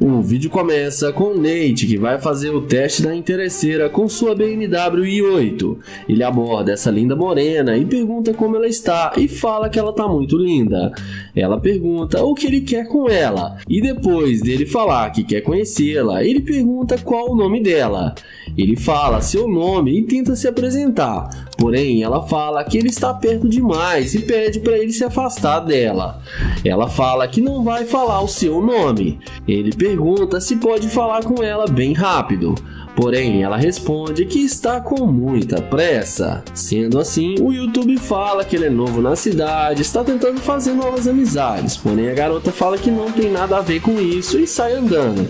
O vídeo começa com o Nate, que vai fazer o teste da interesseira com sua BMW i8. Ele aborda essa linda morena e pergunta como ela está e fala que ela tá muito linda. Ela pergunta o que ele quer com ela e depois dele falar que quer conhecê-la, ele pergunta qual o nome dela. Ele fala seu nome e tenta se apresentar, porém ela fala que ele está perto demais e pede para ele se afastar dela. Ela fala que não vai falar o seu nome. Ele pergunta se pode falar com ela bem rápido, porém ela responde que está com muita pressa. Sendo assim, o YouTube fala que ele é novo na cidade, está tentando fazer novas amizades, porém a garota fala que não tem nada a ver com isso e sai andando.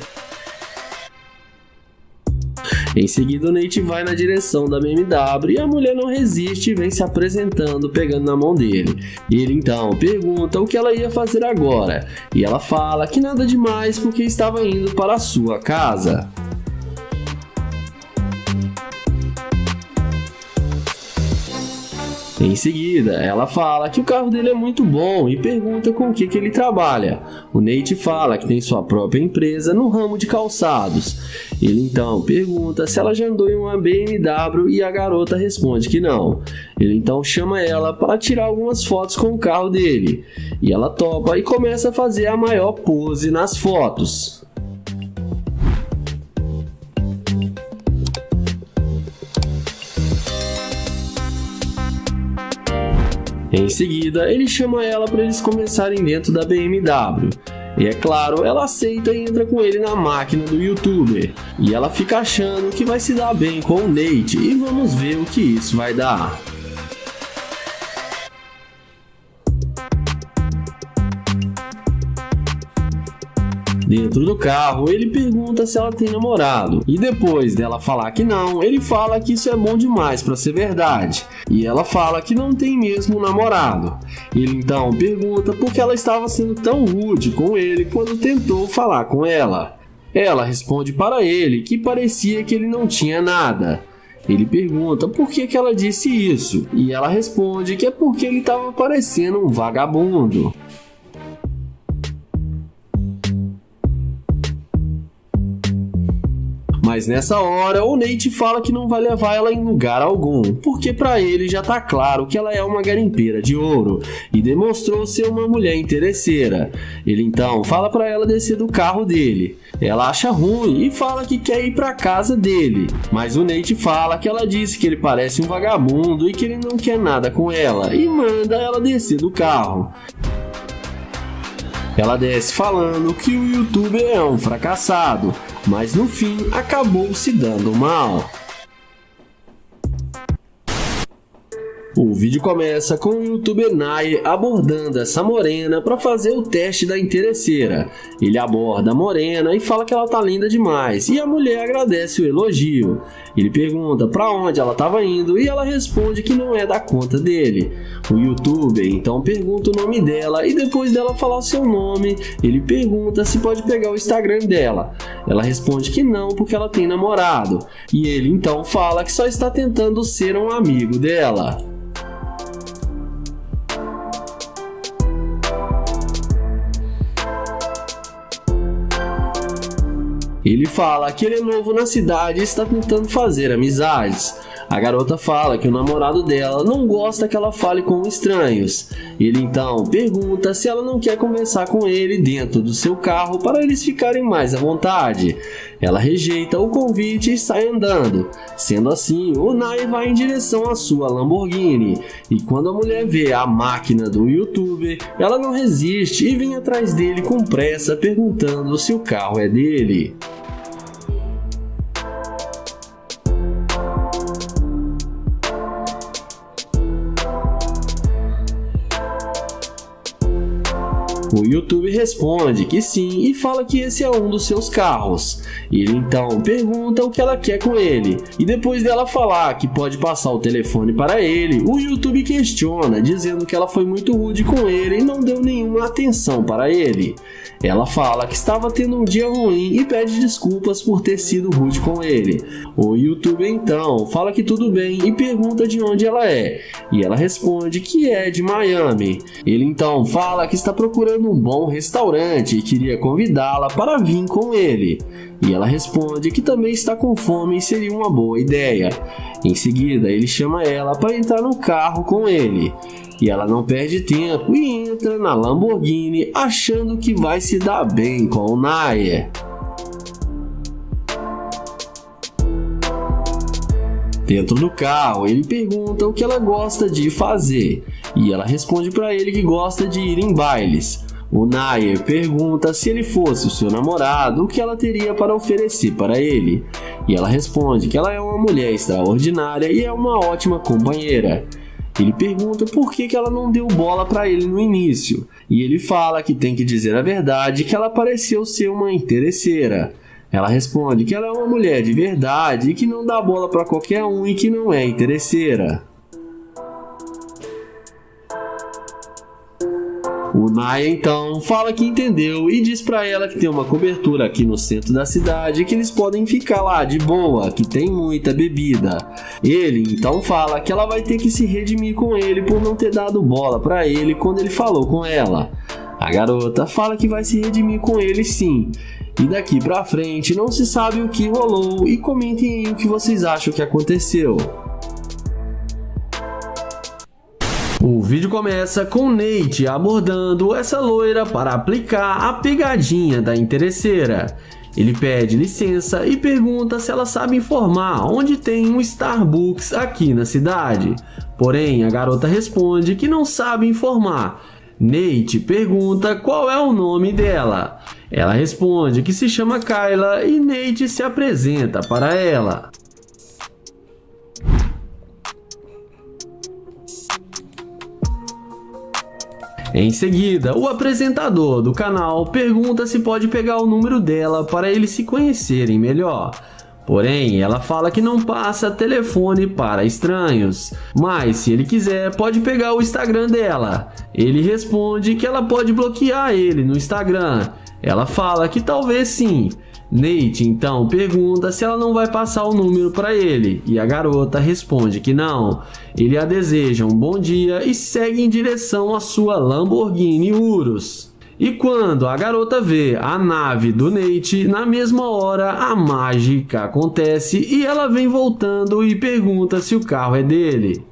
Em seguida, o Nate vai na direção da BMW e a mulher não resiste e vem se apresentando, pegando na mão dele. Ele então pergunta o que ela ia fazer agora e ela fala que nada demais porque estava indo para a sua casa. Em seguida, ela fala que o carro dele é muito bom e pergunta com o que ele trabalha. O Nate fala que tem sua própria empresa no ramo de calçados. Ele então pergunta se ela já andou em uma BMW e a garota responde que não. Ele então chama ela para tirar algumas fotos com o carro dele. E ela topa e começa a fazer a maior pose nas fotos. Em seguida, ele chama ela para eles começarem dentro da BMW. E é claro, ela aceita e entra com ele na máquina do YouTuber. E ela fica achando que vai se dar bem com o Nate e vamos ver o que isso vai dar. Dentro do carro, ele pergunta se ela tem namorado, e depois dela falar que não, ele fala que isso é bom demais para ser verdade, e ela fala que não tem mesmo namorado. Ele então pergunta por que ela estava sendo tão rude com ele quando tentou falar com ela. Ela responde para ele que parecia que ele não tinha nada. Ele pergunta por que ela disse isso, e ela responde que é porque ele estava parecendo um vagabundo. Mas nessa hora, o Nate fala que não vai levar ela em lugar algum, porque pra ele já tá claro que ela é uma garimpeira de ouro e demonstrou ser uma mulher interesseira. Ele então fala pra ela descer do carro dele. Ela acha ruim e fala que quer ir pra casa dele, mas o Nate fala que ela disse que ele parece um vagabundo e que ele não quer nada com ela e manda ela descer do carro. Ela desce falando que o YouTuber é um fracassado, mas no fim acabou se dando mal. O vídeo começa com o YouTuber Nai abordando essa morena para fazer o teste da interesseira. Ele aborda a morena e fala que ela tá linda demais e a mulher agradece o elogio. Ele pergunta para onde ela estava indo e ela responde que não é da conta dele. O YouTuber então pergunta o nome dela e depois dela falar seu nome, ele pergunta se pode pegar o Instagram dela. Ela responde que não porque ela tem namorado e ele então fala que só está tentando ser um amigo dela. Ele fala que ele é novo na cidade e está tentando fazer amizades. A garota fala que o namorado dela não gosta que ela fale com estranhos. Ele então pergunta se ela não quer conversar com ele dentro do seu carro para eles ficarem mais à vontade. Ela rejeita o convite e sai andando. Sendo assim, o Nai vai em direção à sua Lamborghini. E quando a mulher vê a máquina do YouTuber, ela não resiste e vem atrás dele com pressa perguntando se o carro é dele. O YouTube responde que sim e fala que esse é um dos seus carros. Ele então pergunta o que ela quer com ele. E depois dela falar que pode passar o telefone para ele, o YouTube questiona, dizendo que ela foi muito rude com ele e não deu nenhuma atenção para ele. Ela fala que estava tendo um dia ruim e pede desculpas por ter sido rude com ele. O YouTube então fala que tudo bem e pergunta de onde ela é. E ela responde que é de Miami. Ele então fala que está procurando num bom restaurante e queria convidá-la para vir com ele. E ela responde que também está com fome e seria uma boa ideia. Em seguida, ele chama ela para entrar no carro com ele. E ela não perde tempo e entra na Lamborghini achando que vai se dar bem com o Nair. Dentro do carro, ele pergunta o que ela gosta de fazer, e ela responde para ele que gosta de ir em bailes. O Nair pergunta se ele fosse o seu namorado, o que ela teria para oferecer para ele, e ela responde que ela é uma mulher extraordinária e é uma ótima companheira. Ele pergunta por que ela não deu bola para ele no início, e ele fala que tem que dizer a verdade, que ela pareceu ser uma interesseira. Ela responde que ela é uma mulher de verdade e que não dá bola para qualquer um e que não é interesseira. O Nair então fala que entendeu e diz para ela que tem uma cobertura aqui no centro da cidade e que eles podem ficar lá de boa, que tem muita bebida. Ele então fala que ela vai ter que se redimir com ele por não ter dado bola para ele quando ele falou com ela. A garota fala que vai se redimir com ele sim. E daqui pra frente não se sabe o que rolou e comentem aí o que vocês acham que aconteceu. O vídeo começa com Nate abordando essa loira para aplicar a pegadinha da interesseira. Ele pede licença e pergunta se ela sabe informar onde tem um Starbucks aqui na cidade. Porém, a garota responde que não sabe informar. Nate pergunta qual é o nome dela. Ela responde que se chama Kyla e Nate se apresenta para ela. Em seguida, o apresentador do canal pergunta se pode pegar o número dela para eles se conhecerem melhor. Porém, ela fala que não passa telefone para estranhos, mas se ele quiser pode pegar o Instagram dela. Ele responde que ela pode bloquear ele no Instagram. Ela fala que talvez sim. Nate então pergunta se ela não vai passar o número para ele e a garota responde que não. Ele a deseja um bom dia e segue em direção à sua Lamborghini Urus. E quando a garota vê a nave do Nate, na mesma hora a mágica acontece e ela vem voltando e pergunta se o carro é dele.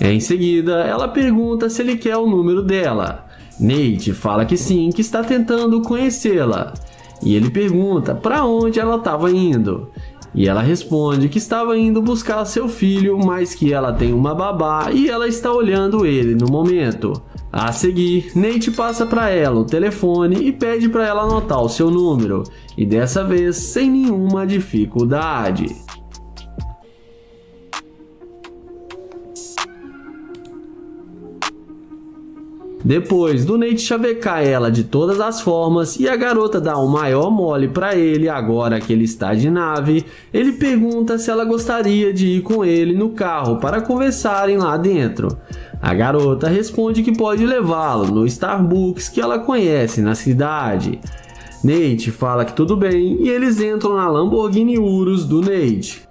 Em seguida, ela pergunta se ele quer o número dela. Nate fala que sim, que está tentando conhecê-la. E ele pergunta para onde ela estava indo. E ela responde que estava indo buscar seu filho, mas que ela tem uma babá e ela está olhando ele no momento. A seguir, Nate passa para ela o telefone e pede para ela anotar o seu número. E dessa vez, sem nenhuma dificuldade. Depois do Nate chavecar ela de todas as formas e a garota dá um maior mole para ele agora que ele está de nave, ele pergunta se ela gostaria de ir com ele no carro para conversarem lá dentro. A garota responde que pode levá-lo no Starbucks que ela conhece na cidade. Nate fala que tudo bem e eles entram na Lamborghini Urus do Nate.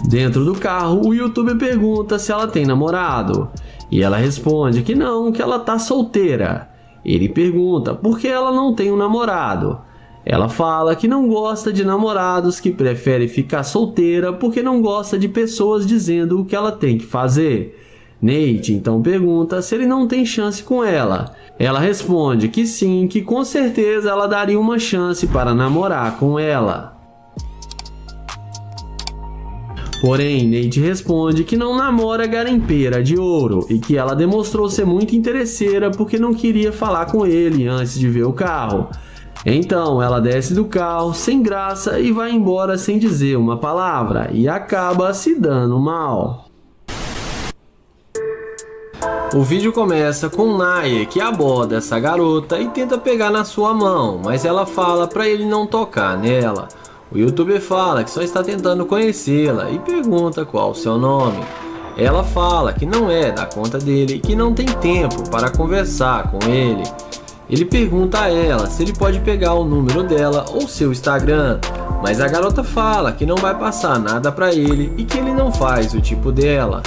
Dentro do carro, o youtuber pergunta se ela tem namorado. E ela responde que não, que ela tá solteira. Ele pergunta por que ela não tem um namorado. Ela fala que não gosta de namorados, que prefere ficar solteira porque não gosta de pessoas dizendo o que ela tem que fazer. Nate então pergunta se ele não tem chance com ela. Ela responde que sim, que com certeza ela daria uma chance para namorar com ela. Porém, Nate responde que não namora garimpeira de ouro e que ela demonstrou ser muito interesseira porque não queria falar com ele antes de ver o carro. Então ela desce do carro sem graça e vai embora sem dizer uma palavra e acaba se dando mal. O vídeo começa com Nair que aborda essa garota e tenta pegar na sua mão, mas ela fala para ele não tocar nela. O youtuber fala que só está tentando conhecê-la e pergunta qual o seu nome. Ela fala que não é da conta dele e que não tem tempo para conversar com ele. Ele pergunta a ela se ele pode pegar o número dela ou seu Instagram, mas a garota fala que não vai passar nada pra ele e que ele não faz o tipo dela.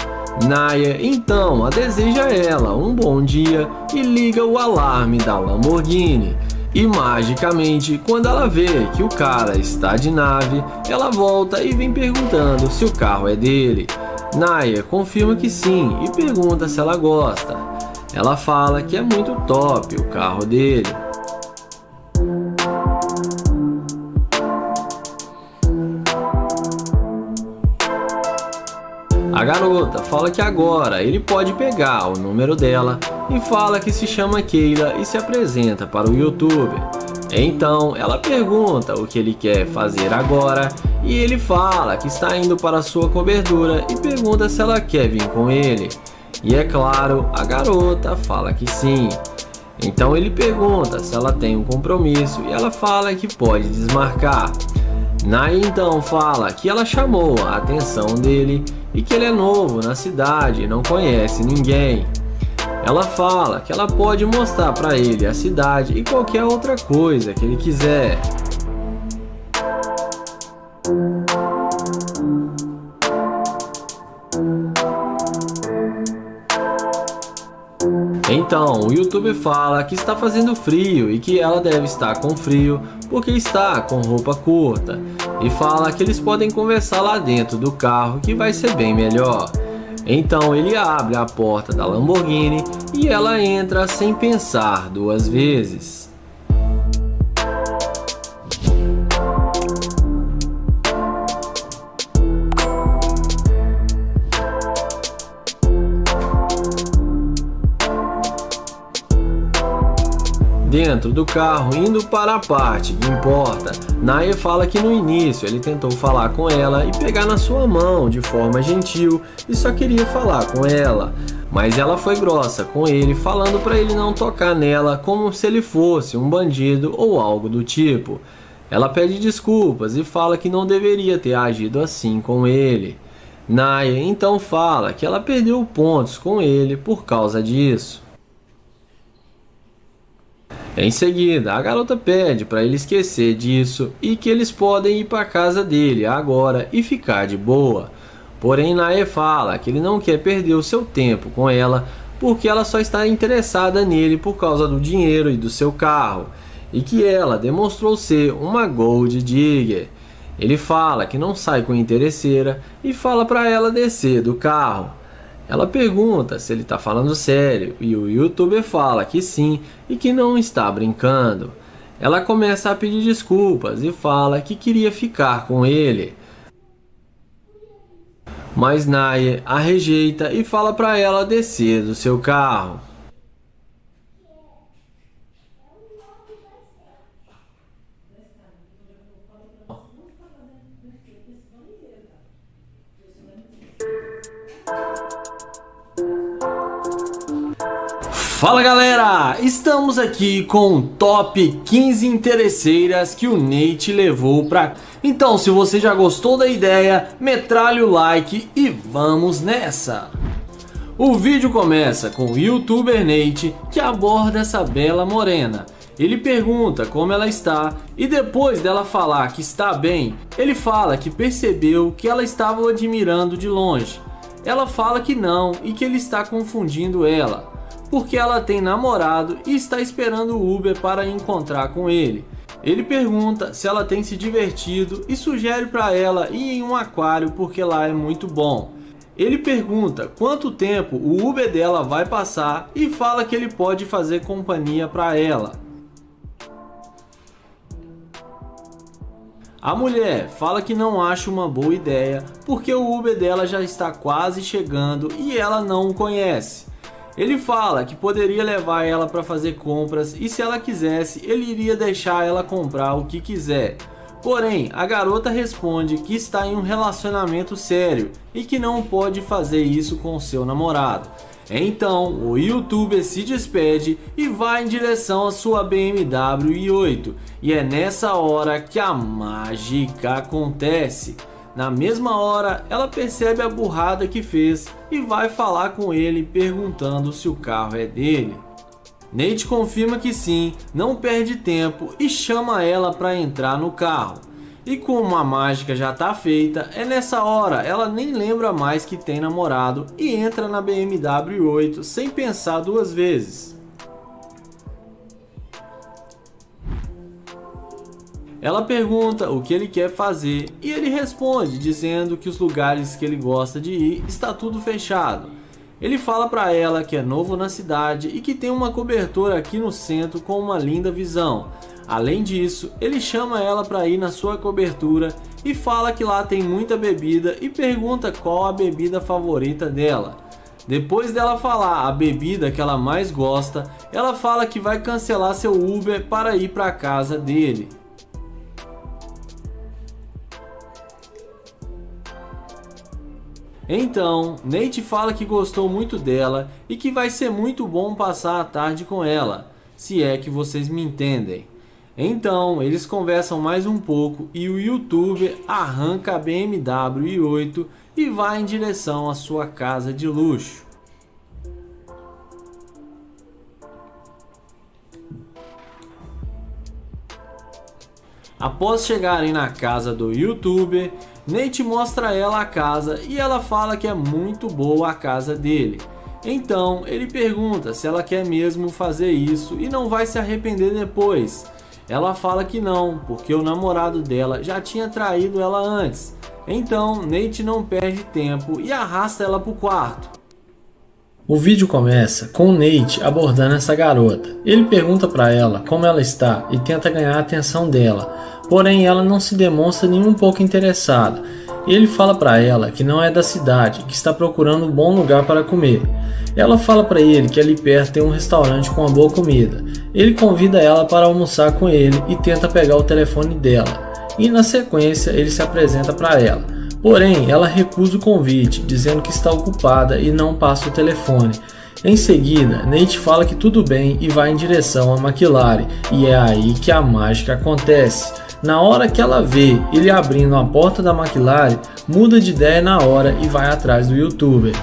Naya então a deseja a ela um bom dia e liga o alarme da Lamborghini. E magicamente, quando ela vê que o cara está de nave, ela volta e vem perguntando se o carro é dele. Naya confirma que sim e pergunta se ela gosta. Ela fala que é muito top o carro dele. A garota fala que agora ele pode pegar o número dela e fala que se chama Keila e se apresenta para o youtuber. Então ela pergunta o que ele quer fazer agora e ele fala que está indo para sua cobertura e pergunta se ela quer vir com ele. E é claro, a garota fala que sim. Então ele pergunta se ela tem um compromisso e ela fala que pode desmarcar. Naya então fala que ela chamou a atenção dele e que ele é novo na cidade e não conhece ninguém. Ela fala que ela pode mostrar para ele a cidade e qualquer outra coisa que ele quiser. Então, o youtuber fala que está fazendo frio e que ela deve estar com frio porque está com roupa curta. E fala que eles podem conversar lá dentro do carro que vai ser bem melhor. Então ele abre a porta da Lamborghini e ela entra sem pensar duas vezes. Dentro do carro, indo para a parte que importa, Naya fala que no início ele tentou falar com ela e pegar na sua mão de forma gentil e só queria falar com ela. Mas ela foi grossa com ele, falando para ele não tocar nela como se ele fosse um bandido ou algo do tipo. Ela pede desculpas e fala que não deveria ter agido assim com ele. Naya então fala que ela perdeu pontos com ele por causa disso. Em seguida, a garota pede para ele esquecer disso e que eles podem ir para casa dele agora e ficar de boa. Porém, Naya fala que ele não quer perder o seu tempo com ela porque ela só está interessada nele por causa do dinheiro e do seu carro e que ela demonstrou ser uma gold digger. Ele fala que não sai com interesseira e fala para ela descer do carro. Ela pergunta se ele está falando sério e o youtuber fala que sim e que não está brincando. Ela começa a pedir desculpas e fala que queria ficar com ele. Mas Naya a rejeita e fala para ela descer do seu carro. Fala galera, estamos aqui com o top 15 interesseiras que o Nate levou pra... Então se você já gostou da ideia, metralha o like e vamos nessa! O vídeo começa com o youtuber Nate que aborda essa bela morena. Ele pergunta como ela está e depois dela falar que está bem, ele fala que percebeu que ela estava o admirando de longe. Ela fala que não e que ele está confundindo ela, porque ela tem namorado e está esperando o Uber para encontrar com ele. Ele pergunta se ela tem se divertido e sugere para ela ir em um aquário porque lá é muito bom. Ele pergunta quanto tempo o Uber dela vai passar e fala que ele pode fazer companhia para ela. A mulher fala que não acha uma boa ideia porque o Uber dela já está quase chegando e ela não o conhece. Ele fala que poderia levar ela para fazer compras e se ela quisesse, ele iria deixar ela comprar o que quiser. Porém, a garota responde que está em um relacionamento sério e que não pode fazer isso com seu namorado. Então, o youtuber se despede e vai em direção à sua BMW i8. E é nessa hora que a mágica acontece. Na mesma hora, ela percebe a burrada que fez e vai falar com ele perguntando se o carro é dele. Nate confirma que sim, não perde tempo e chama ela para entrar no carro. E como a mágica já tá feita, é nessa hora ela nem lembra mais que tem namorado e entra na BMW i8 sem pensar duas vezes. Ela pergunta o que ele quer fazer e ele responde dizendo que os lugares que ele gosta de ir está tudo fechado. Ele fala para ela que é novo na cidade e que tem uma cobertura aqui no centro com uma linda visão. Além disso, ele chama ela para ir na sua cobertura e fala que lá tem muita bebida e pergunta qual a bebida favorita dela. Depois dela falar a bebida que ela mais gosta, ela fala que vai cancelar seu Uber para ir para a casa dele. Então, Nate fala que gostou muito dela e que vai ser muito bom passar a tarde com ela, se é que vocês me entendem. Então, eles conversam mais um pouco e o youtuber arranca a BMW i8 e vai em direção à sua casa de luxo. Após chegarem na casa do youtuber, Nate mostra a ela a casa e ela fala que é muito boa a casa dele. Então ele pergunta se ela quer mesmo fazer isso e não vai se arrepender depois. Ela fala que não, porque o namorado dela já tinha traído ela antes. Então Nate não perde tempo e arrasta ela para o quarto. O vídeo começa com o Nate abordando essa garota. Ele pergunta para ela como ela está e tenta ganhar a atenção dela, porém ela não se demonstra nem um pouco interessada. Ele fala para ela que não é da cidade, que está procurando um bom lugar para comer. Ela fala para ele que ali perto tem um restaurante com uma boa comida. Ele convida ela para almoçar com ele e tenta pegar o telefone dela. E na sequência ele se apresenta para ela. Porém, ela recusa o convite, dizendo que está ocupada e não passa o telefone. Em seguida, Nate fala que tudo bem e vai em direção à McLaren, e é aí que a mágica acontece. Na hora que ela vê ele abrindo a porta da McLaren, muda de ideia na hora e vai atrás do youtuber.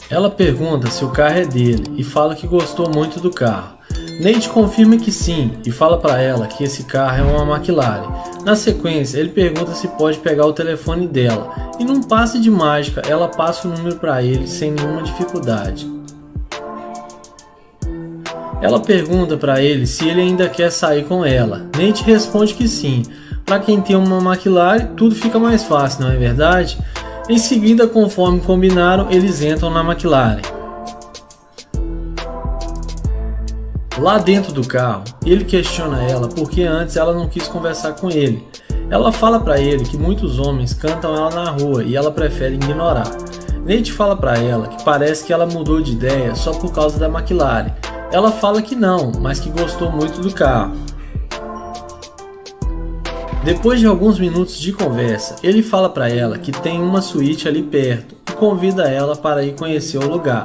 Ela pergunta se o carro é dele e fala que gostou muito do carro. Nate confirma que sim e fala para ela que esse carro é uma McLaren. Na sequência, ele pergunta se pode pegar o telefone dela e num passe de mágica ela passa o número para ele sem nenhuma dificuldade. Ela pergunta para ele se ele ainda quer sair com ela. Nate responde que sim. Para quem tem uma McLaren, tudo fica mais fácil, não é verdade? Em seguida, conforme combinaram, eles entram na McLaren. Lá dentro do carro, ele questiona ela porque antes ela não quis conversar com ele. Ela fala para ele que muitos homens cantam ela na rua e ela prefere ignorar. Nate fala para ela que parece que ela mudou de ideia só por causa da McLaren. Ela fala que não, mas que gostou muito do carro. Depois de alguns minutos de conversa, ele fala para ela que tem uma suíte ali perto e convida ela para ir conhecer o lugar.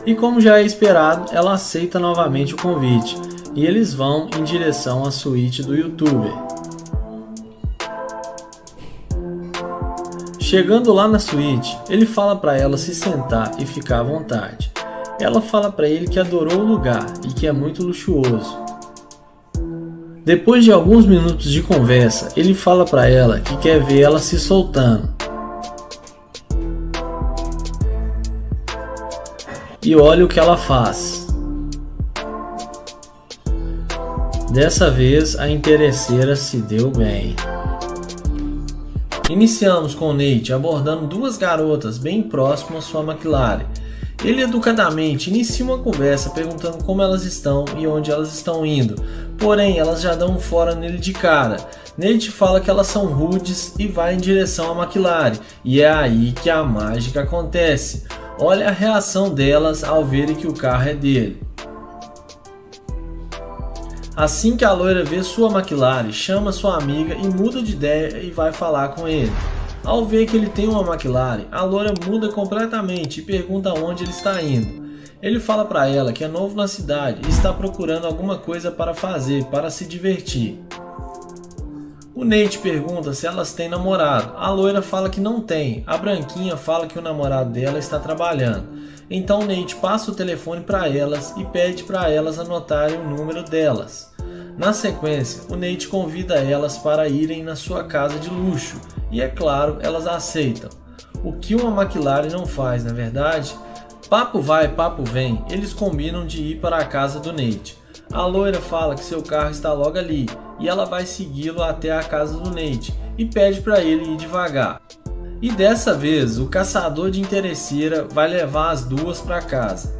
E como já é esperado, ela aceita novamente o convite e eles vão em direção à suíte do youtuber. Chegando lá na suíte, ele fala para ela se sentar e ficar à vontade. Ela fala para ele que adorou o lugar e que é muito luxuoso. Depois de alguns minutos de conversa, ele fala para ela que quer ver ela se soltando. E olha o que ela faz. Dessa vez a interesseira se deu bem. Iniciamos com Nate abordando duas garotas bem próximas à sua McLaren. Ele educadamente inicia uma conversa perguntando como elas estão e onde elas estão indo, porém elas já dão um fora nele de cara. Nate fala que elas são rudes e vai em direção à McLaren, e é aí que a mágica acontece. Olha a reação delas ao verem que o carro é dele. Assim que a loira vê sua McLaren, chama sua amiga e muda de ideia e vai falar com ele. Ao ver que ele tem uma McLaren, a loira muda completamente e pergunta onde ele está indo. Ele fala para ela que é novo na cidade e está procurando alguma coisa para fazer, para se divertir. O Nate pergunta se elas têm namorado. A loira fala que não tem. A branquinha fala que o namorado dela está trabalhando. Então Nate passa o telefone para elas e pede para elas anotarem o número delas. Na sequência, o Nate convida elas para irem na sua casa de luxo e, é claro, elas aceitam. O que uma McLaren não faz, na verdade? Papo vai, papo vem, eles combinam de ir para a casa do Nate. A loira fala que seu carro está logo ali e ela vai segui-lo até a casa do Nate e pede para ele ir devagar. E dessa vez, o caçador de interesseira vai levar as duas para casa.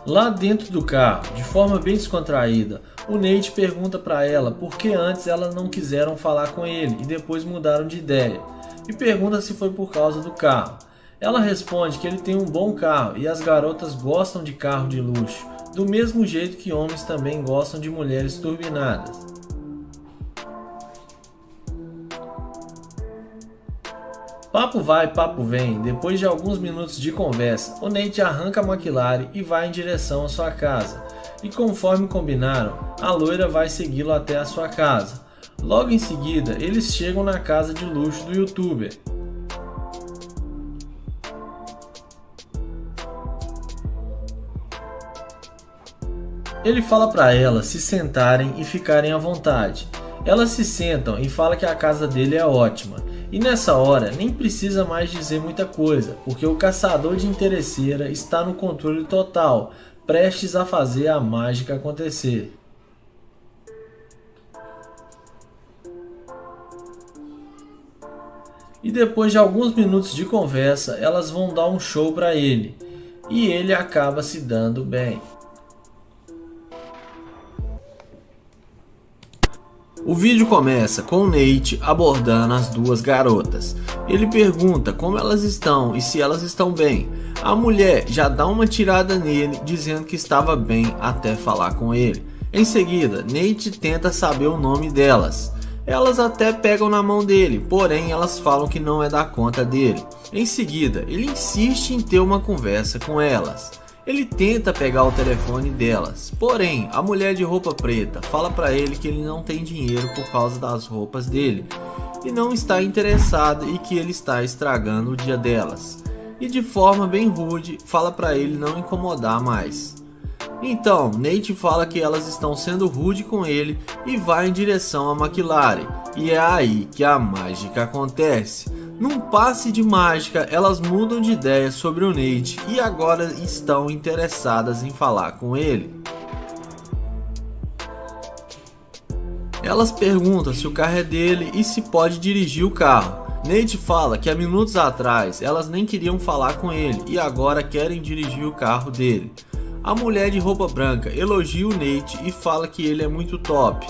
Lá dentro do carro, de forma bem descontraída, o Nate pergunta para ela por que antes elas não quiseram falar com ele e depois mudaram de ideia, e pergunta se foi por causa do carro. Ela responde que ele tem um bom carro e as garotas gostam de carro de luxo, do mesmo jeito que homens também gostam de mulheres turbinadas. Papo vai, papo vem, depois de alguns minutos de conversa, o Nate arranca a McLaren e vai em direção à sua casa. E conforme combinaram, a loira vai segui-lo até a sua casa. Logo em seguida, eles chegam na casa de luxo do youtuber. Ele fala para elas se sentarem e ficarem à vontade. Elas se sentam e fala que a casa dele é ótima. E nessa hora nem precisa mais dizer muita coisa, porque o caçador de interesseira está no controle total, prestes a fazer a mágica acontecer. E depois de alguns minutos de conversa, elas vão dar um show para ele, e ele acaba se dando bem. O vídeo começa com o Nate abordando as duas garotas. Ele pergunta como elas estão e se elas estão bem. A mulher já dá uma tirada nele, dizendo que estava bem até falar com ele. Em seguida, Nate tenta saber o nome delas. Elas até pegam na mão dele, porém elas falam que não é da conta dele. Em seguida, ele insiste em ter uma conversa com elas. Ele tenta pegar o telefone delas, porém a mulher de roupa preta fala para ele que ele não tem dinheiro por causa das roupas dele e não está interessado e que ele está estragando o dia delas. E de forma bem rude fala para ele não incomodar mais. Então Nate fala que elas estão sendo rude com ele e vai em direção à McLaren, e é aí que a mágica acontece. Num passe de mágica, elas mudam de ideia sobre o Nate e agora estão interessadas em falar com ele. Elas perguntam se o carro é dele e se pode dirigir o carro. Nate fala que há minutos atrás elas nem queriam falar com ele e agora querem dirigir o carro dele. A mulher de roupa branca elogia o Nate e fala que ele é muito top.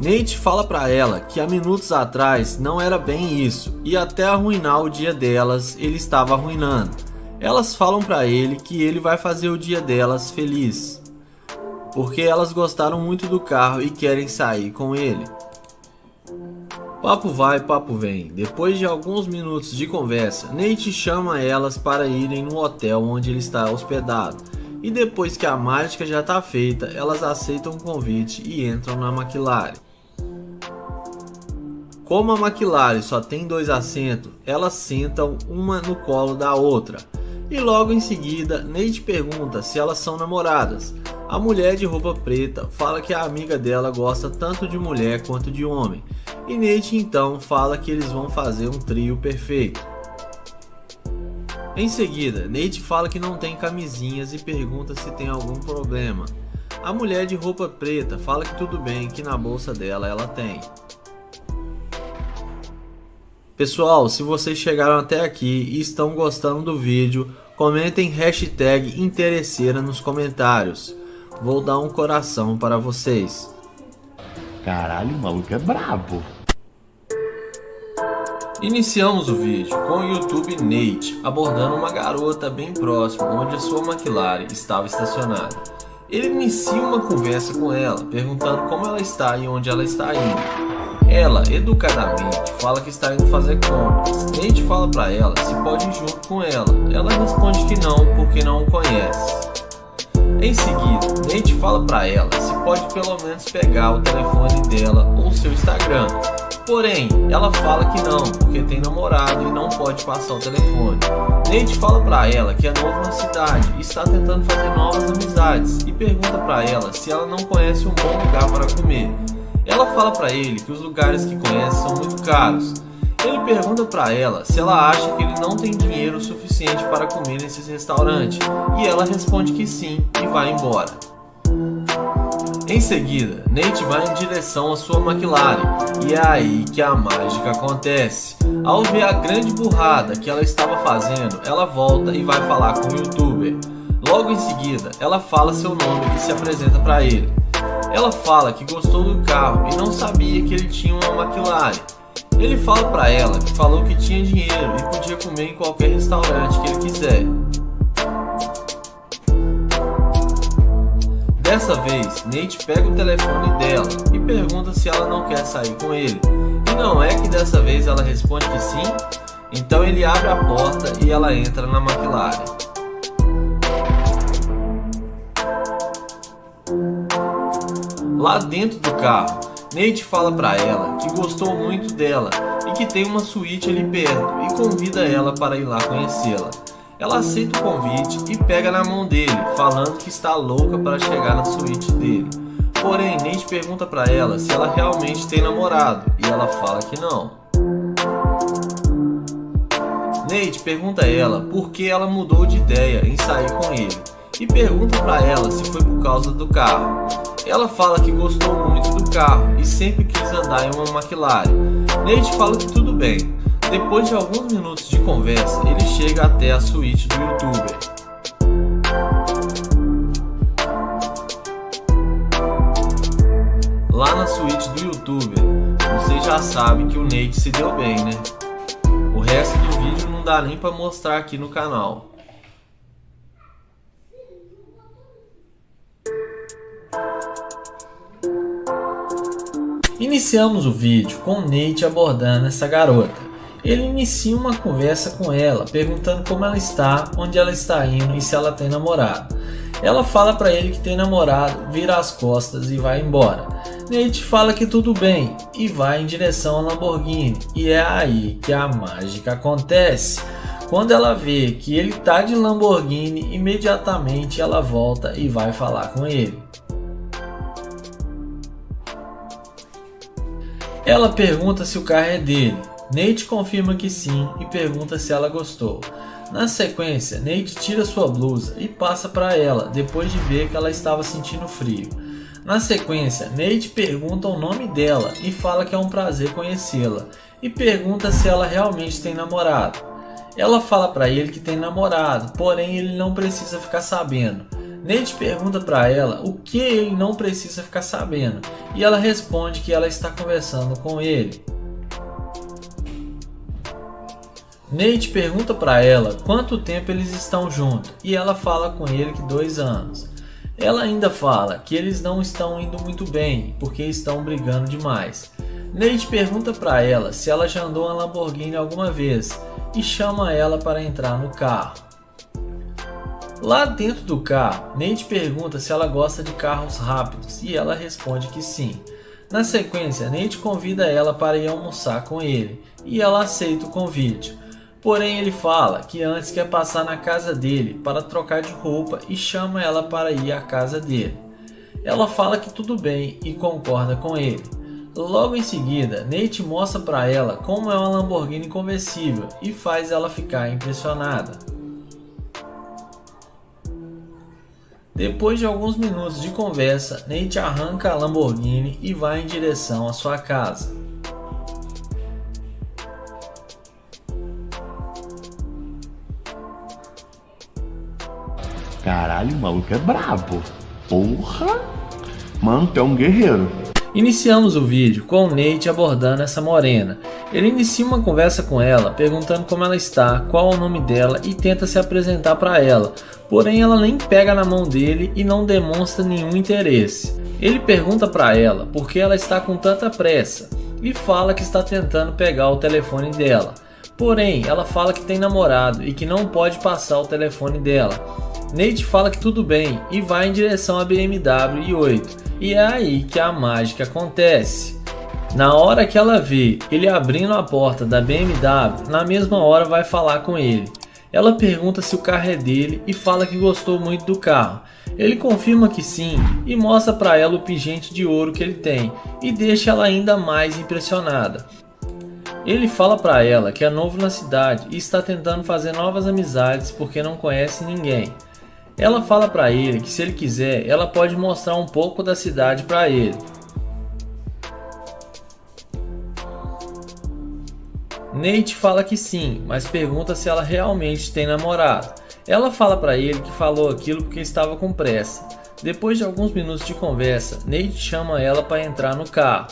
Nate fala para ela que há minutos atrás não era bem isso e até arruinar o dia delas ele estava arruinando. Elas falam para ele que ele vai fazer o dia delas feliz, porque elas gostaram muito do carro e querem sair com ele. Papo vai, papo vem. Depois de alguns minutos de conversa, Nate chama elas para irem no hotel onde ele está hospedado. E depois que a mágica já está feita, elas aceitam o convite e entram na McLaren. Como a McLaren só tem 2 assentos, elas sentam uma no colo da outra. E logo em seguida, Nate pergunta se elas são namoradas. A mulher de roupa preta fala que a amiga dela gosta tanto de mulher quanto de homem. E Nate então fala que eles vão fazer um trio perfeito. Em seguida, Nate fala que não tem camisinhas e pergunta se tem algum problema. A mulher de roupa preta fala que tudo bem, que na bolsa dela ela tem. Pessoal, se vocês chegaram até aqui e estão gostando do vídeo, comentem hashtag interesseira nos comentários. Vou dar um coração para vocês. Caralho, o maluco é brabo. Iniciamos o vídeo com o YouTube Nate abordando uma garota bem próximo onde a sua McLaren estava estacionada. Ele inicia uma conversa com ela, perguntando como ela está e onde ela está indo. Ela, educadamente, fala que está indo fazer compras. Nate fala para ela se pode ir junto com ela. Ela responde que não, porque não o conhece. Em seguida, Nate fala para ela se pode pelo menos pegar o telefone dela ou seu Instagram. Porém, ela fala que não, porque tem namorado e não pode passar o telefone. Nate fala para ela que é novo na cidade e está tentando fazer novas amizades e pergunta para ela se ela não conhece um bom lugar para comer. Ela fala para ele que os lugares que conhece são muito caros. Ele pergunta para ela se ela acha que ele não tem dinheiro suficiente para comer nesses restaurantes e ela responde que sim e vai embora. Em seguida, Nate vai em direção à sua McLaren e é aí que a mágica acontece. Ao ver a grande burrada que ela estava fazendo, ela volta e vai falar com o youtuber. Logo em seguida, ela fala seu nome e se apresenta para ele. Ela fala que gostou do carro e não sabia que ele tinha uma McLaren. Ele fala para ela que falou que tinha dinheiro e podia comer em qualquer restaurante que ele quiser. Dessa vez, Nate pega o telefone dela e pergunta se ela não quer sair com ele. E não é que dessa vez ela responde que sim? Então ele abre a porta e ela entra na McLaren. Lá dentro do carro, Nate fala para ela que gostou muito dela e que tem uma suíte ali perto e convida ela para ir lá conhecê-la. Ela aceita o convite e pega na mão dele, falando que está louca para chegar na suíte dele. Porém, Nate pergunta para ela se ela realmente tem namorado e ela fala que não. Nate pergunta a ela por que ela mudou de ideia em sair com ele e pergunta para ela se foi por causa do carro. Ela fala que gostou muito do carro e sempre quis andar em uma McLaren. Nate fala que tudo bem. Depois de alguns minutos de conversa, ele chega até a suíte do youtuber. Lá na suíte do youtuber, vocês já sabem que o Nate se deu bem, né? O resto do vídeo não dá nem para mostrar aqui no canal. Iniciamos o vídeo com Nate abordando essa garota. Ele inicia uma conversa com ela, perguntando como ela está, onde ela está indo e se ela tem namorado. Ela fala para ele que tem namorado, vira as costas e vai embora. Nate fala que tudo bem e vai em direção à Lamborghini. E é aí que a mágica acontece. Quando ela vê que ele tá de Lamborghini, imediatamente ela volta e vai falar com ele. Ela pergunta se o carro é dele. Nate confirma que sim e pergunta se ela gostou. Na sequência, Nate tira sua blusa e passa para ela, depois de ver que ela estava sentindo frio. Na sequência, Nate pergunta o nome dela e fala que é um prazer conhecê-la e pergunta se ela realmente tem namorado. Ela fala para ele que tem namorado, porém ele não precisa ficar sabendo. Nate pergunta para ela o que ele não precisa ficar sabendo e ela responde que ela está conversando com ele. Nate pergunta para ela quanto tempo eles estão juntos e ela fala com ele que 2 anos. Ela ainda fala que eles não estão indo muito bem porque estão brigando demais. Nate pergunta para ela se ela já andou na Lamborghini alguma vez e chama ela para entrar no carro. Lá dentro do carro, Nate pergunta se ela gosta de carros rápidos e ela responde que sim. Na sequência, Nate convida ela para ir almoçar com ele e ela aceita o convite. Porém, ele fala que antes quer passar na casa dele para trocar de roupa e chama ela para ir à casa dele. Ela fala que tudo bem e concorda com ele. Logo em seguida, Nate mostra para ela como é uma Lamborghini conversível e faz ela ficar impressionada. Depois de alguns minutos de conversa, Nate arranca a Lamborghini e vai em direção à sua casa. Caralho, o maluco é brabo. Porra! Mano, tu é um guerreiro. Iniciamos o vídeo com o Nate abordando essa morena. Ele inicia uma conversa com ela, perguntando como ela está, qual é o nome dela e tenta se apresentar para ela. Porém, ela nem pega na mão dele e não demonstra nenhum interesse. Ele pergunta para ela por que ela está com tanta pressa e fala que está tentando pegar o telefone dela. Porém, ela fala que tem namorado e que não pode passar o telefone dela. Nate fala que tudo bem e vai em direção à BMW i8, e é aí que a mágica acontece. Na hora que ela vê ele abrindo a porta da BMW, na mesma hora vai falar com ele. Ela pergunta se o carro é dele e fala que gostou muito do carro. Ele confirma que sim e mostra para ela o pingente de ouro que ele tem e deixa ela ainda mais impressionada. Ele fala para ela que é novo na cidade e está tentando fazer novas amizades porque não conhece ninguém. Ela fala para ele que se ele quiser, ela pode mostrar um pouco da cidade para ele. Nate fala que sim, mas pergunta se ela realmente tem namorado. Ela fala para ele que falou aquilo porque estava com pressa. Depois de alguns minutos de conversa, Nate chama ela para entrar no carro.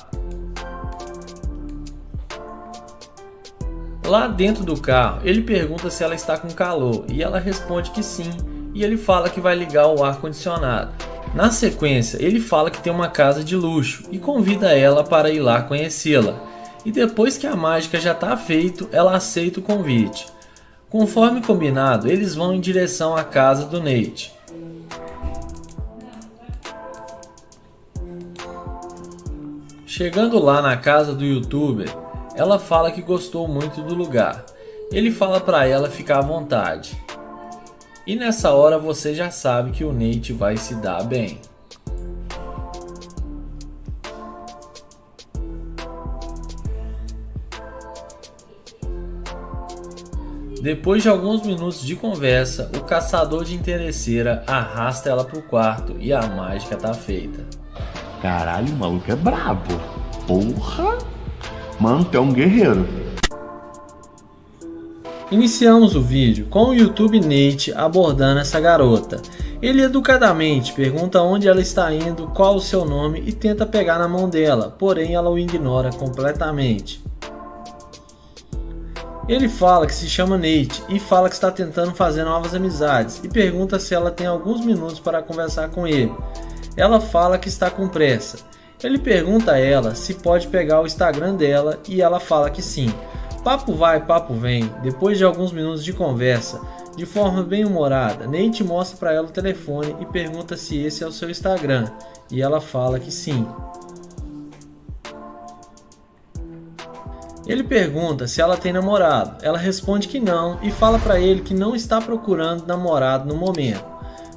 Lá dentro do carro, ele pergunta se ela está com calor e ela responde que sim, e ele fala que vai ligar o ar-condicionado. Na sequência, ele fala que tem uma casa de luxo e convida ela para ir lá conhecê-la. E depois que a mágica já está feita, ela aceita o convite. Conforme combinado, eles vão em direção à casa do Nate. Chegando lá na casa do youtuber, ela fala que gostou muito do lugar. Ele fala para ela ficar à vontade. E nessa hora você já sabe que o Nate vai se dar bem. Depois de alguns minutos de conversa, o caçador de interesseira arrasta ela pro quarto e a mágica tá feita. Caralho, o maluco é brabo. Porra! Mano, tu é um guerreiro. Iniciamos o vídeo com o YouTube Nate abordando essa garota. Ele educadamente pergunta onde ela está indo, qual o seu nome e tenta pegar na mão dela, porém ela o ignora completamente. Ele fala que se chama Nate e fala que está tentando fazer novas amizades e pergunta se ela tem alguns minutos para conversar com ele. Ela fala que está com pressa. Ele pergunta a ela se pode pegar o Instagram dela e ela fala que sim. Papo vai, papo vem. Depois de alguns minutos de conversa, de forma bem humorada, Nate mostra para ela o telefone e pergunta se esse é o seu Instagram e ela fala que sim. Ele pergunta se ela tem namorado, ela responde que não e fala para ele que não está procurando namorado no momento.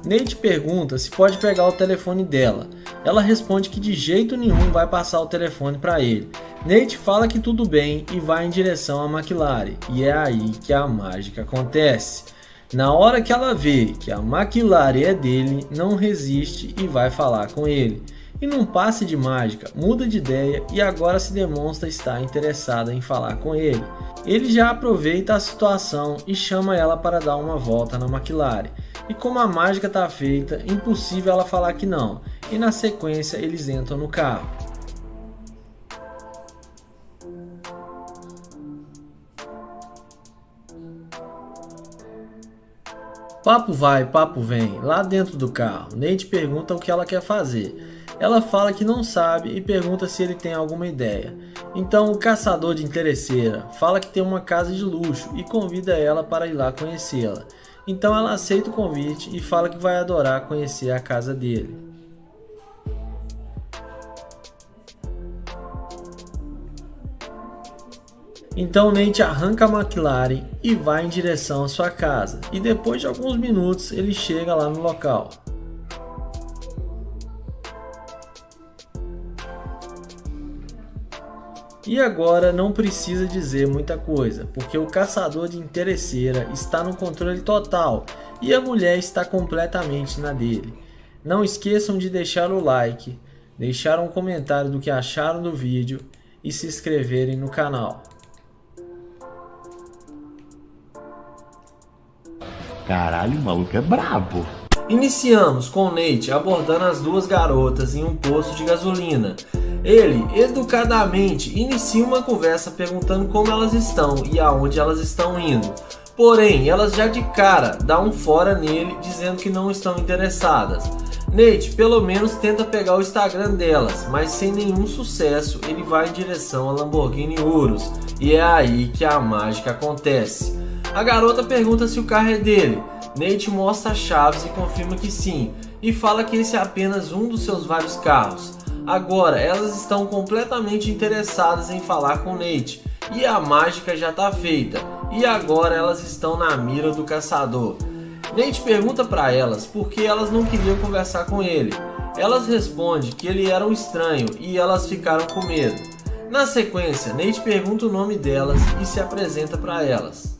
Nate pergunta se pode pegar o telefone dela, ela responde que de jeito nenhum vai passar o telefone para ele. Nate fala que tudo bem e vai em direção à McLaren, e é aí que a mágica acontece. Na hora que ela vê que a McLaren é dele, não resiste e vai falar com ele. E num passe de mágica, muda de ideia e agora se demonstra estar interessada em falar com ele. Ele já aproveita a situação e chama ela para dar uma volta na McLaren. E como a mágica está feita, impossível ela falar que não. E na sequência eles entram no carro. Papo vai, papo vem. Lá dentro do carro, Nate pergunta o que ela quer fazer. Ela fala que não sabe e pergunta se ele tem alguma ideia. Então o caçador de interesseira fala que tem uma casa de luxo e convida ela para ir lá conhecê-la. Então ela aceita o convite e fala que vai adorar conhecer a casa dele. Então Nate arranca a McLaren e vai em direção à sua casa. E depois de alguns minutos ele chega lá no local. E agora não precisa dizer muita coisa, porque o caçador de interesseira está no controle total e a mulher está completamente na dele. Não esqueçam de deixar o like, deixar um comentário do que acharam do vídeo e se inscreverem no canal. Caralho, o maluco é brabo. Iniciamos com Nate abordando as duas garotas em um posto de gasolina. Ele, educadamente, inicia uma conversa perguntando como elas estão e aonde elas estão indo. Porém, elas já de cara dão um fora nele, dizendo que não estão interessadas. Nate, pelo menos, tenta pegar o Instagram delas, mas sem nenhum sucesso, ele vai em direção a Lamborghini Urus. E é aí que a mágica acontece. A garota pergunta se o carro é dele. Nate mostra as chaves e confirma que sim, e fala que esse é apenas um dos seus vários carros. Agora elas estão completamente interessadas em falar com Nate, e a mágica já está feita, e agora elas estão na mira do caçador. Nate pergunta para elas por que elas não queriam conversar com ele. Elas respondem que ele era um estranho e elas ficaram com medo. Na sequência, Nate pergunta o nome delas e se apresenta para elas.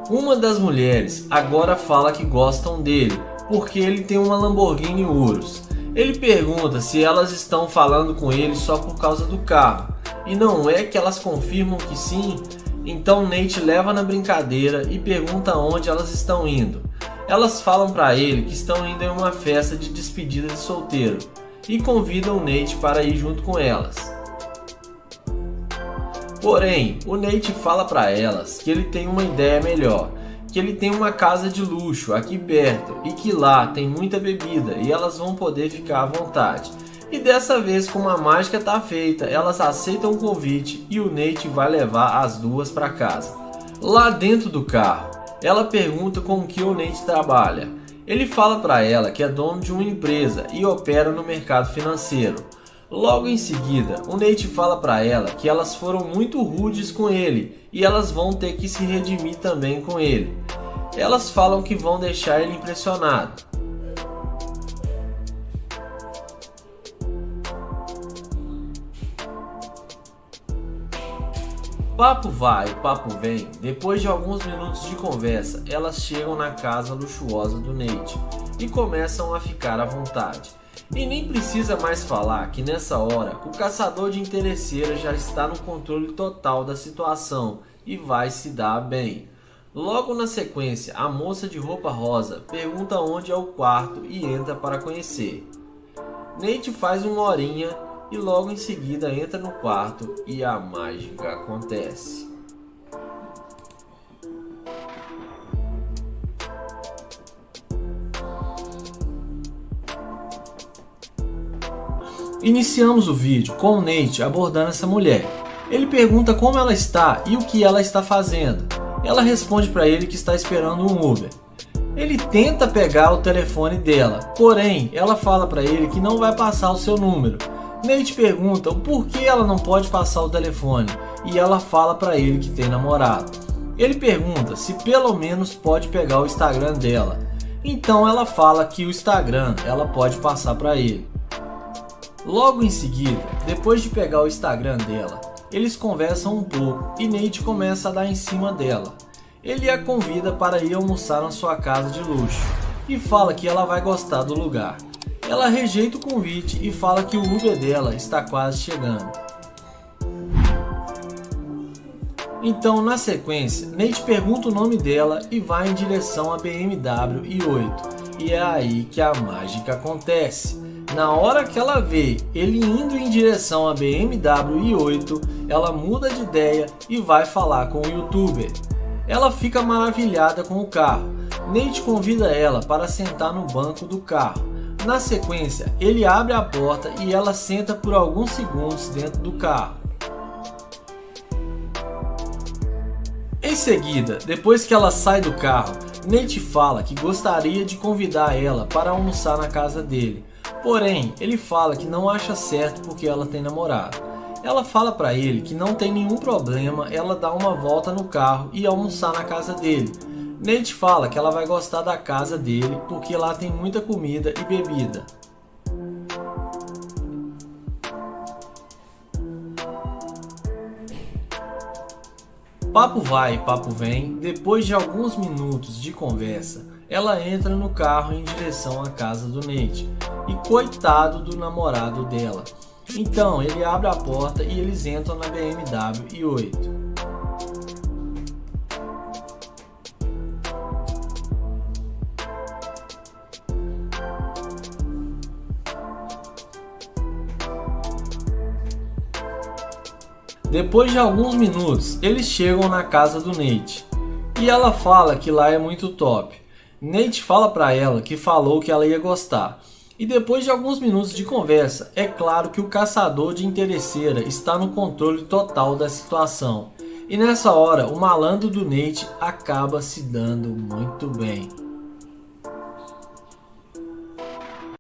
Uma das mulheres agora fala que gostam dele, porque ele tem uma Lamborghini Urus. Ele pergunta se elas estão falando com ele só por causa do carro, e não é que elas confirmam que sim. Então Nate leva na brincadeira e pergunta onde elas estão indo. Elas falam para ele que estão indo em uma festa de despedida de solteiro e convidam Nate para ir junto com elas. Porém, o Nate fala para elas que ele tem uma ideia melhor, que ele tem uma casa de luxo aqui perto e que lá tem muita bebida e elas vão poder ficar à vontade. E dessa vez, como a mágica está feita, elas aceitam o convite e o Nate vai levar as duas para casa. Lá dentro do carro, ela pergunta com que o Nate trabalha. Ele fala para ela que é dono de uma empresa e opera no mercado financeiro. Logo em seguida, o Nate fala para ela que elas foram muito rudes com ele e elas vão ter que se redimir também com ele. Elas falam que vão deixar ele impressionado. Papo vai, papo vem. Depois de alguns minutos de conversa, elas chegam na casa luxuosa do Nate e começam a ficar à vontade. E nem precisa mais falar que nessa hora o caçador de interesseiras já está no controle total da situação e vai se dar bem. Logo na sequência, a moça de roupa rosa pergunta onde é o quarto e entra para conhecer. Nate faz uma horinha e logo em seguida entra no quarto e a mágica acontece. Iniciamos o vídeo com o Nate abordando essa mulher. Ele pergunta como ela está e o que ela está fazendo. Ela responde para ele que está esperando um Uber. Ele tenta pegar o telefone dela, porém ela fala para ele que não vai passar o seu número. Nate pergunta o porquê ela não pode passar o telefone e ela fala para ele que tem namorado. Ele pergunta se pelo menos pode pegar o Instagram dela. Então ela fala que o Instagram ela pode passar para ele. Logo em seguida, depois de pegar o Instagram dela, eles conversam um pouco e Nate começa a dar em cima dela. Ele a convida para ir almoçar na sua casa de luxo e fala que ela vai gostar do lugar. Ela rejeita o convite e fala que o Uber dela está quase chegando. Então, na sequência, Nate pergunta o nome dela e vai em direção à BMW i8. E é aí que a mágica acontece. Na hora que ela vê ele indo em direção à BMW i8, ela muda de ideia e vai falar com o youtuber. Ela fica maravilhada com o carro. Nate convida ela para sentar no banco do carro. Na sequência, ele abre a porta e ela senta por alguns segundos dentro do carro. Em seguida, depois que ela sai do carro, Nate fala que gostaria de convidar ela para almoçar na casa dele. Porém, ele fala que não acha certo porque ela tem namorado. Ela fala para ele que não tem nenhum problema ela dar uma volta no carro e almoçar na casa dele. Nate fala que ela vai gostar da casa dele porque lá tem muita comida e bebida. Papo vai, papo vem. Depois de alguns minutos de conversa, ela entra no carro em direção à casa do Nate. E coitado do namorado dela. Então ele abre a porta e eles entram na BMW i8. Depois de alguns minutos, eles chegam na casa do Nate. E ela fala que lá é muito top. Nate fala para ela que falou que ela ia gostar. E depois de alguns minutos de conversa, é claro que o caçador de interesseira está no controle total da situação. E nessa hora, o malandro do Nate acaba se dando muito bem.